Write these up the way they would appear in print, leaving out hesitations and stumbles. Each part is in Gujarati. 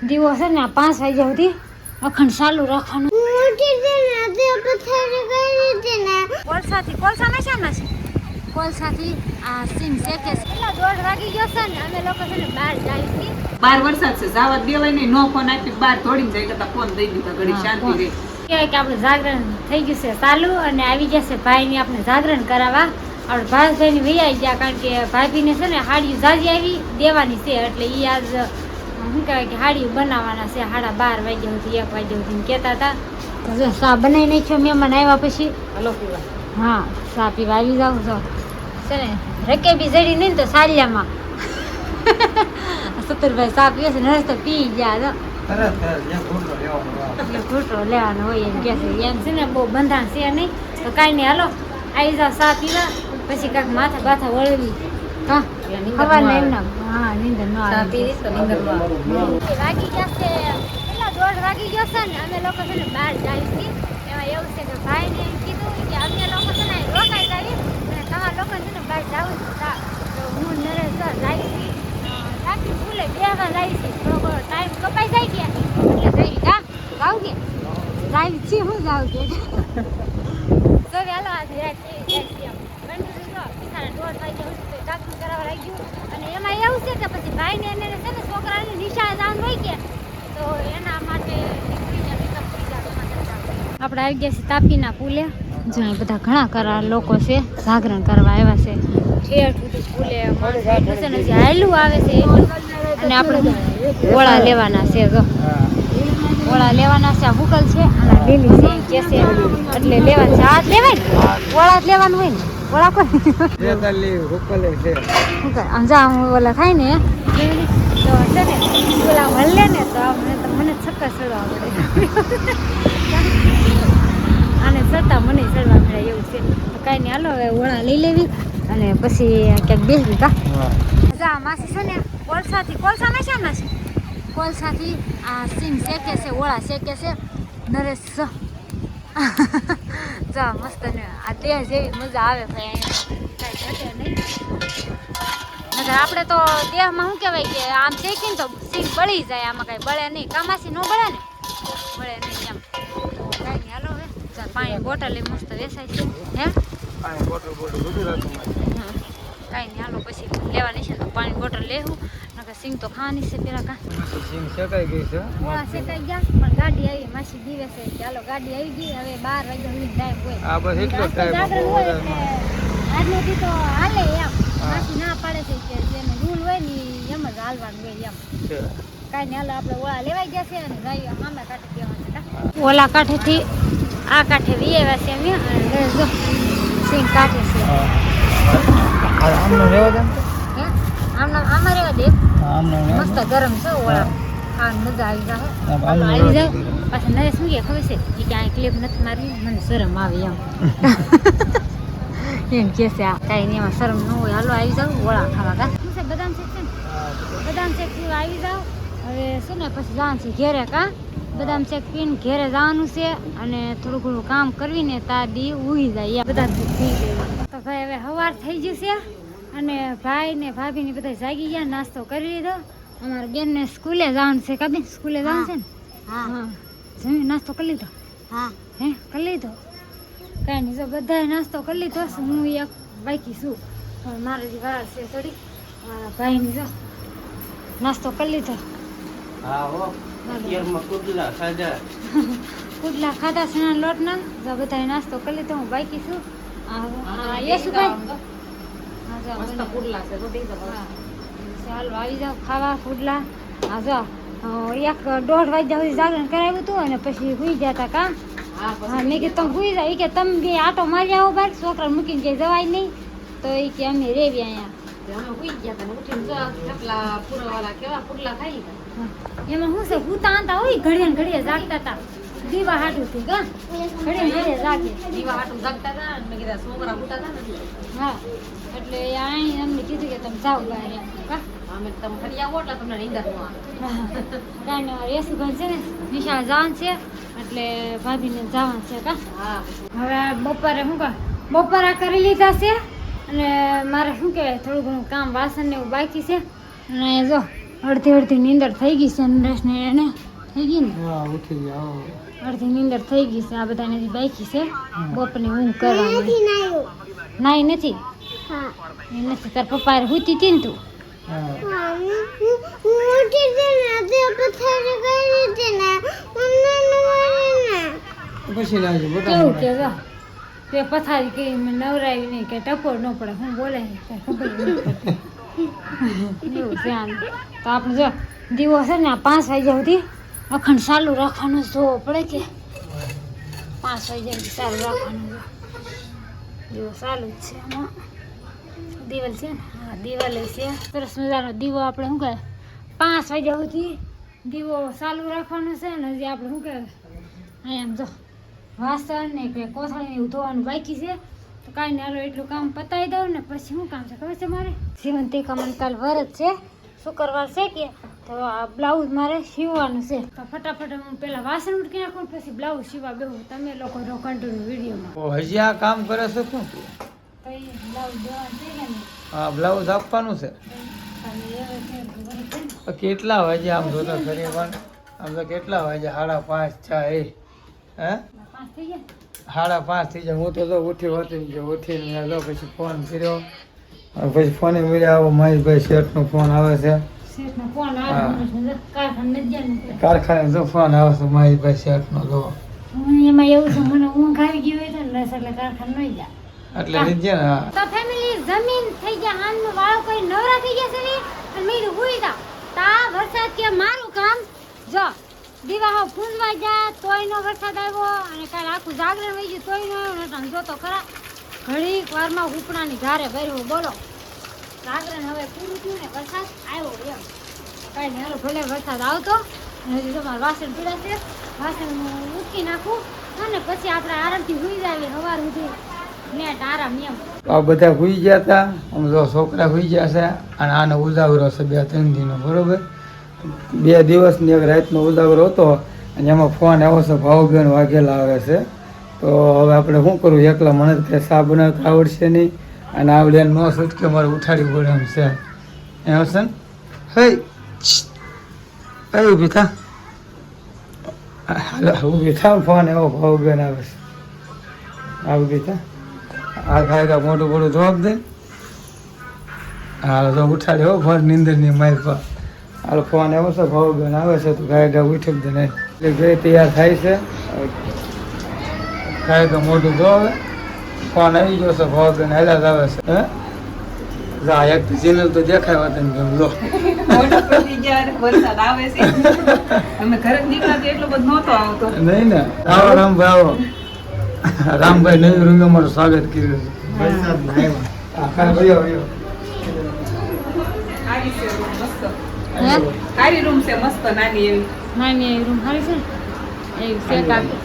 દીવો છે ને 5 વાગ્યા સુધી અખંડ ચાલુ રાખવાનું. કોલસાથી નાખ્યા છે. કોલસાથી આ સિંગ શેકે છે. એટલા 1:30 વાગી ગયો છે ને અમે લોકો છે ને બહાર જાય છે. બાર વરસાદ છે જાવા દેવાય નહીં. નો ફોન આપી બહાર દોડીને જાય કરતા ફોન દઈ દીધા ઘડી શાંતિ રહે. કહેવાય કે આપણે જાગરણ થઈ ગયું છે ચાલુ અને આવી જશે ભાઈની આપણે જાગરણ કરાવવા. આપણે ભાઈની વૈયાઈ ગયા કારણ કે ભાભીને છે ને હાડીયું જાજી આવી દેવાની છે એટલે એ આજ શું કહેવાય કે હાડીયું બનાવવાના છે 12:30 વાગ્યા સુધી 1 વાગ્યા સુધી કહેતા હતા. તો જો ચા બનાવી નાખ્યો મહેમાન આવ્યા પછી. હલો પીવા. હા ચા પીવા આવી જાઉં છો છે ને રકે બી જડી નહીં તો સાલિયામાં સત્તરભાઈ ચા પીવે છે નરેશ તો પી ગયા ઘૂંટો લેવાનો હોય એમ કે છે એમ છે ને બહુ બંધાણ છે નહીં તો કાંઈ નહીં હાલો આવી જાઓ ચા પીવા પછી કાંઈક માથા બાથા વળવી. હા ખબર નહીં ને હા નીંદર નો વાગી ગયા છે એટલા 1:30 વાગી ગયો છે ને અમે લોકો છે ને બહાર જાય છીએ. એમાં એવું છે કે ભાઈને કીધું કે અમે લોકો છે ને રોકાઈ જઈએ અને તમારા લોકો છે ને બહાર જવું તો હું નરેશ જાય છે રાત્રિ ભૂલે 2 જાય છે થોડો ટાઈમ કપાઈ જાય કે એટલે જઈ કા જાવ કે જાય છે હું જાવ કે તો વેલો આજે જાય છે અને એમાં એવું છે કે પછી ભાઈને એને છે ને છોકરાની નિશાળ જવાનું હોય કે તો એના માટે આપણે આવી ગયા છીએ તાપીના પુલે. જ્યાં બધા ઘણા કરા લોકો છે જાગરણ કરવા આવ્યા છે. ઠેઠ સુધી પુલે માણસ છે ને જે હાયલું આવે છે એટલું અને આપણે ગોળા લેવાના છે. જો ગોળા લેવાના છે. આ હુકલ છે અને લીલી છે કે છે એટલે લેવાનું છે. આ જ લેવાય ને ગોળા જ લેવાનું હોય ને ગોળા કોઈ જા હું ઓલા થાય ને તો છે ને ઓલા મળે ને તો મને છક્કા ચડવા પડે અને ચડતા મને ચડવા મળે એવું છે. તો કાંઈ નહીં હાલો હવે ઓળા લઈ લેવી અને પછી ક્યાંક બેસવી કા જા માસી છે ને કોલસા નાખ્યા છે. કોલસાથી આ સિંગ શેકે છે ઓળા શેકે છે નરેશ જા મસ્ત ને આ દેહ જેવી મજા આવે ભાઈ અહીંયા કાંઈ ઘટે નહીં. નકર આપણે તો દેહમાં શું કહેવાય કે આમ શેકીને તો સિંગ બળી જાય. આમાં કાંઈ બળે નહીં. કામાસી ન બળે ને બળે નહીં એમ. કાંઈ નહીં હાલો હવે પાણી બોટલ એ મસ્ત વેચાય છે હે કાંઈ નહીં હાલો પછી લેવાની છે તો પાણી બોટલ લેવું નકર સિંગ તો ખાવાની છે પેલા કા સિંગ શેકાઈ ગઈ છે. ઓળા શેકાઈ ગયા પણ ગાડી આવી માસી દીવે છે ચાલો ગાડી આવી ગઈ હવે 12 વાગ્યા સુધી ટાઈમ હોય. આ બસ એટલો ટાઈમ હોય એટલે આજનો દી તો હાલે એમ માસી ના પાડે છે કે જેને રૂલ હોય ને એમ જ હાલવાનું હોય એમ. કાંઈ નહીં હાલો આપણે ઓળા લેવાઈ ગયા છે અને જઈએ સામે કાંઠે દેવાના ઓલા કાંઠેથી આ કાંઠે વિયેવા છે અમે અને જો સિંગ કાંઠે છે આમને રેવા દે હે આમાં રેવા દે મસ્ત ગરમ છે ઓળા ખાવાની મજા આવી જાય આવી જાય પાછા નરેશ શું કે ખબર છે એ ક્યાંય ક્લિપ નથી મારી મને શરમ આવે એમ કે છે આ કાંઈ નહીં એમાં શરમ ન હોય હાલો આવી જાવ ઓળા ખાવા કા શું છે બદામ શેક છે ને બદામ શેક પીવા આવી જાવ હવે છે ને પછી જવાનું છે ઘેરે કા બદામ શેક પીને ઘેરે જવાનું છે અને થોડું ઘણું કામ કરવીને ત્યાં દી ઉગી જાય બદામ શેક પી લેવું. તો ભાઈ હવે સવાર થઈ ગયું છે અને ભાઈ ને ભાભી ને બધા જાગી ગયા નાસ્તો કરી લીધો. અમારા બેન ને સ્કૂલે જવાનું છે કાબી સ્કૂલે જવાનું છે ને હા જમી નાસ્તો કરી લીધો હા હે કરી લીધો કાંઈ નહીં જો બધાએ નાસ્તો કરી લીધો હું એક બાકી છું પણ મારે જે વાર છે થોડી ભાઈની જો નાસ્તો કરી લીધો. હા હો યરમાં કુડલા ખાધા છે લોટના જો બધાએ નાસ્તો કરી લીધો હું બાકી છું. ચાલો આવી જાવ ખાવા પુડલા. હા જો 1-1.5 વાગ્યા સુધી જાગરણ કરાવ્યું હતું અને પછી સુઈ જતા કા હા મેં કીધું તમે સુઈ જાવ. એ કે તમે બે આટો મારી આવો બહાર છોકરા મૂકીને ક્યાંય જવાય નહીં તો એ કે અમે રેવી અહીંયા એમાં શું છે ભૂતા આંતા હોય ઘડીએ ઘડીએ જાગતા હતા દીવા હાટું થી કા ઘડીએ જાગે દીવા હાટું જાગતા હતા મેં કીધા છોકરા ભૂતા હતા ને હા એટલે અહીં અમને કીધું કે તમે જાઓ બહાર એમ કા અમે તમે ફરી આવો એટલે તમને નીંદર ન આવે કાંઈ રેસુભાઈ છે ને નિશાળ જવાનું છે એટલે ભાભીને જવાનું છે કા હવે બપોરે શું કહે બપોરા કરી લીધા છે અને મારે શું કહેવાય થોડું ઘણું કામ વાસણ ને એવું બાકી છે અને જો અડધી નીંદર થઈ ગઈ છે નરેશને એને થઈ ગઈ ને હા ઉઠી ગયા હો. અડધી નીંદર થઈ ગઈ છે આ બધાને હજી બાકી છે બપોરની ઊંઘ કરવાની નાઈ નથી એ નથી તાર પપ્પા હુતી હતી ને તું હા પછી લાવજો કેવું બધા કે જો તે પથારી કરી મેં નવરાવી નહીં કે ટપોર ન પડે હું બોલે કઈ ખબર નહીં પડતી એવું છે આને તો આપણે જો દીવો છે ને આ 5 વાગ્યા સુધી અખંડ ચાલુ રાખવાનું જોવો પડે કે 5 વાગ્યા સુધી ચાલુ રાખવાનું છે દીવો ચાલુ જ છે આમાં દિવાલ છે ને હા દિવાલ છે સરસ મજાનો દીવો આપણે શું કહે 5 વાગ્યા સુધી દીવો ચાલુ રાખવાનો છે ને હજી આપણે શું કહે અહીંયા આમ જો વાસણ ને કે કોથળી ને એવું ધોવાનું બાકી છે તો કાંઈ નહીં હાલો એટલું કામ પતાવી દઉં ને પછી શું કામ છે ખબર છે મારે જીવંતિકા મને કાલ વરત છે શુક્રવાર છે કે તો આ બ્લાઉઝ મારે સીવવાનું છે તો ફટાફટ હું પહેલાં વાસણ ઉટકી નાખું પછી બ્લાઉઝ સીવા બેહું તમે લોકો જો કન્ટિન્યુ વિડીયોમાં ઓ હજી આ કામ કરે છે શું તું તો એ બ્લાઉઝ દેવાનું છે ને હા બ્લાઉઝ આપવાનું છે ખાલી હવે છે કે વરત છે ને તો કેટલા વાગે આમ જોતો ખરી પણ આમ તો કેટલા વાગે 5:30 6 હે 5 થઈ ગયા 5:30 થઈ જાય હું તો જો ઉઠીને મેં લો પછી ફોન કર્યો અને પછી ફોને મળ્યા આવો મહેશભાઈ શેઠનો ફોન આવે છે શેઠનો ફોન આવ્યો છે કારખાને નથી જવાનું કારખાને જો ફોન આવે છે મહેશભાઈ શેઠનો લો એમાં એવું છે મને ઊંઘ આવી ગઈ હોય તો ને એટલે કારખાને નહીં જા એટલે રીજે ને હા તો ફેમિલી જમીન થઈ ગયા હાનનું વાળો કોઈ નવરા થઈ ગયા છે ને અને મેં હુઈ જા તા વરસાદ કે મારું કામ જો દીવા હો પૂંજવા જા તોય નો વરસાદ આવ્યો અને કાલ આખું જાગરણ વહી ગયું તોય નો આવ્યો નતો જોતો ખરા ઘડીક વારમાં ઉપડાની ધારે ભર્યું બોલો જાગરણ હવે પૂરું થયું ને વરસાદ આવ્યો એમ કાંઈ નહીં હાલો ભલે વરસાદ આવતો અને હજી તમારે વાસણ પીડા છે વાસણ મૂકી નાખું અને પછી આપણે આરામથી હુઈ જાય સવાર સુધી નેટ આરામ એમ આ બધા હુઈ ગયા હતા આમ જો છોકરા હુઈ ગયા છે અને આનો ઉજાગરો છે 2-3 દિનનો બરોબર 2 દિવસની એક રાતનો ઉજાગરો હતો અને એમાં ફોન આવ્યો છે ભાવબેન વાઘેલા આવે છે તો હવે આપણે શું કરવું એકલા મને તો કંઈ ચા બનાવતા આવડશે નહીં અને આવડે ન છૂટકે મારે ઉઠાડી પડે એમ છે એ હશે ને હે ઊભી થા ઊભી થા ફોન એવો ભાવબેન આવે છે આ ઊભી થા આ ખાયગા મોટું મોટું જવાબ દે હા તો ઉઠાડે હો ફોન નીંદરની માઇલ પર હાલ ફોન એવો છે ભાવબેન આવે છે તો ખાયગા ઉઠી દે નહીં એટલે બે તૈયાર થાય છે ખાયગા મોટું જો હવે ફોન આવી ગયો છે ભાવબેન હેલા જ આવે છે હે જા એક ચેનલ તો દેખાય તને કેમ લો મોટો પડી ગયા અને વરસાદ આવે છે અમે ઘરે નીકળ્યા તો એટલો બધો નહોતો આવતો નહીં ને આવો રામભાઈ આવો રામભાઈ નવી રૂમે અમારું સ્વાગત કર્યું છે હા ભાઈઓ સારી છે room, મસ્ત હે સારી રૂમ છે મસ્ત નાની એવી નાની એવી રૂમ સારી છે ને એવી છે કાકી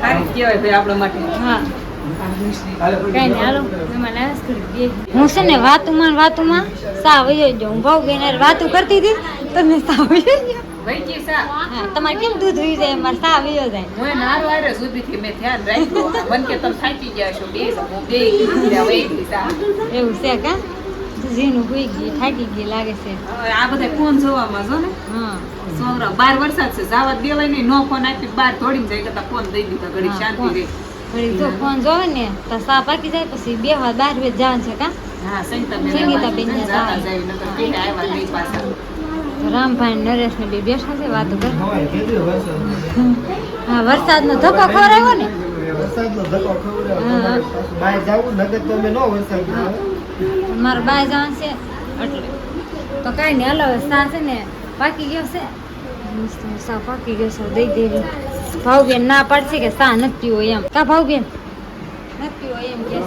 સારી કહેવાય ભાઈ આપણા માટે હા કઈ નહીં હાલો એમાં નાશ કરી દે હું છે ને વાતુમાં સા વયો જો હું ભાવ બેન વાતું કરતી હતી તમે સા વયો ગયો ભાઈ જી સા હા તમારે કેમ દૂધ વહી જાય મારે સા વયો જાય હું નારો આરે સુધીથી મેં ધ્યાન રાખ્યું મન કે તમે થાકી ગયા છો બે વહી ગઈ સા એવું છે કા જીનું હોઈ ગઈ થાકી ગઈ લાગે છે હવે આ બધા ફોન જોવામાં જો ને હા સોમરા બાર વરસાદ છે જાવા દેવાય નહીં નો ફોન આપી બાર દોડીને જાય કરતા ફોન દઈ દીધા ઘડી હા, શાંતિ ફોન. રહી ઘડી તો ફોન જોવે ને તો સા પાકી જાય પછી 2 વાર 12 વેજ જવાનું છે કા હા સંગીતા સંગીતાબેન ને જાતા જાય નકર પેલા આવ્યા નહીં પાછા તો રામભાઈ ને નરેશ ને બે બેઠા છે વાતો કરે હા વરસાદનો ધક્કો ખવડાવ્યો ને હા. મારો બાય જવાનું છે એટલે તો કાંઈ નહીં હાલો હવે સા છે ને પાકી ગયો છે મસ્ત સા પાકી ગયો છે દઈ દેવી ભાવબેન ના પાડશે કે સા નથી પીવો એમ કા ભાવબેન નથી પીવો એમ કે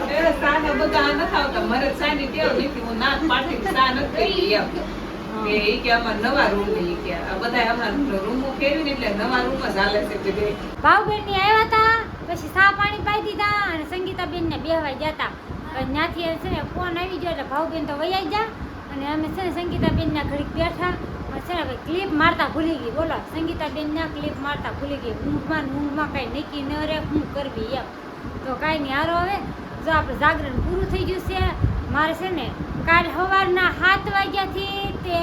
છે એ સાના બધા નથી આવતા મારે સાની ટેવ નથી હું ના પાઠે સા નથી કરી એમ કે ઈ કે અમાર નવા રૂમ ઈ કે આ બધા હમણાં રૂમો ફેરવીને એટલે નવા રૂમ જ હાલે છે કે બે ભાવબેન ની આવ્યા હતા પછી સા પાણી પાઈ દીધા અને સંગીતાબેન ને બેહવા ગયા હતા ત્યાંથી છે ને ફોન આવી ગયો એટલે ભાવબેન તો વૈયા જા અને અમે છે ને સંગીતાબેન ના ઘડીક બેઠા અને છે ને હવે ક્લિપ મારતા ભૂલી ગઈ બોલો સંગીતાબેન ના ક્લિપ મારતા ભૂલી ગઈ ઊંઘમાં કઈ નક્કી ન રહે શું કરવી એમ તો કાંઈ નહીં હારો હવે જો આપણે જાગરણ પૂરું થઈ ગયું છે મારે છે ને કાલ સવારના 7 વાગ્યાથી તે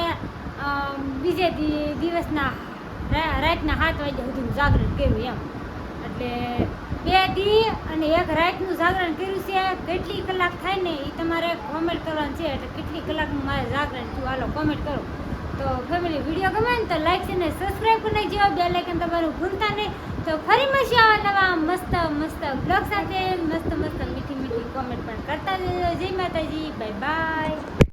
બીજે દિવસના રાતના 7 વાગ્યા સુધીનું જાગરણ કર્યું એમ. એટલે 2 દી અને 1 રાતનું જાગરણ કર્યું છે. કેટલી કલાક થાય ને એ તમારે કોમેન્ટ કરવાનું છે. એટલે કેટલી કલાકનું મારે જાગરણ થયું હાલો કોમેન્ટ કરો. તો ફેમિલી વિડીયો ગમે ને તો લાઈક અને સબસ્ક્રાઈબ કરી નાખજો. બેલ આઇકન દબાવવાનું ભૂલતા નહીં. તો ફરી મળીએ આવા નવા મસ્ત મસ્ત બ્લોગ સાથે. મસ્ત મસ્ત મીઠી મીઠી કોમેન્ટ પણ કરતા જજો. જય માતાજી, બાય બાય.